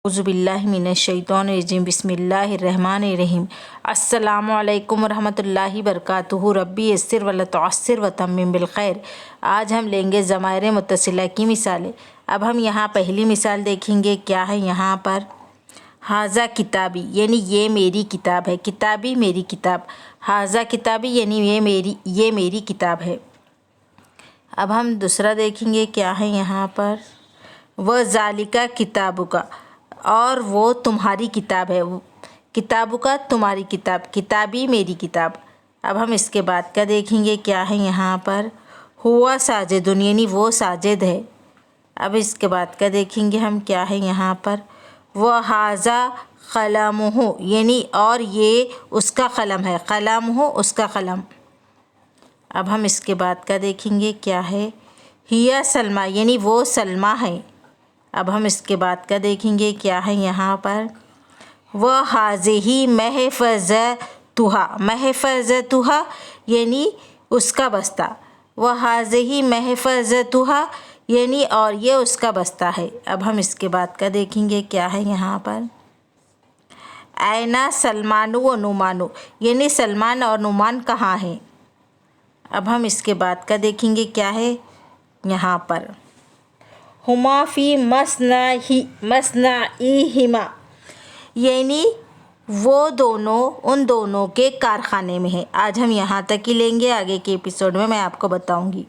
اعوذ باللہ من الشیطان الرجیم بسم اللہ الرحمن الرحیم السلام علیکم ورحمۃ اللہ وبرکاتہ ربی یسر ولا تعسر وتمم بالخیر۔ آج ہم لیں گے ضمائر متصلہ کی مثالیں۔ اب ہم یہاں پہلی مثال دیکھیں گے، کیا ہے یہاں پر؟ ھذا کتابی یعنی یہ میری کتاب ہے، کتابی میری کتاب، ھذا کتابی یعنی یہ میری کتاب ہے۔ اب ہم دوسرا دیکھیں گے، کیا ہے یہاں پر؟ وذالک کتابک اور وہ تمہاری کتاب ہے، کتابک تمہاری کتاب، کتابی میری کتاب۔ اب ہم اس کے بعد کا دیکھیں گے، کیا ہے یہاں پر؟ ہوا ساجدٌ یعنی وہ ساجد ہے۔ اب اس کے بعد کا دیکھیں گے ہم، کیا ہے یہاں پر؟ وھذا قلمہ یعنی اور یہ اس کا قلم ہے، قلمہ اس کا قلم۔ اب ہم اس کے بعد کا دیکھیں گے، کیا ہے؟ ہی سلمیٰ یعنی وہ سلمیٰ ہے۔ اب ہم اس کے بعد کا دیکھیں گے، کیا ہے یہاں پر؟ وھذہ محفظتھا، محفظتھا یعنی اس کا بستہ، وھذہ محفظتھا یعنی اور یہ اس کا بستہ ہے۔ اب ہم اس کے بعد کا دیکھیں گے، کیا ہے یہاں پر؟ این سلمان و نعمان یعنی سلمان اور نعمان کہاں ہیں؟ اب ہم اس کے بعد کا دیکھیں گے، کیا ہے یہاں پر؟ ہما فی مصنعہما یعنی وہ دونوں ان دونوں کے کارخانے میں ہیں۔ آج ہم یہاں تک ہی لیں گے، آگے کے ایپیسوڈ میں آپ کو بتاؤں گی۔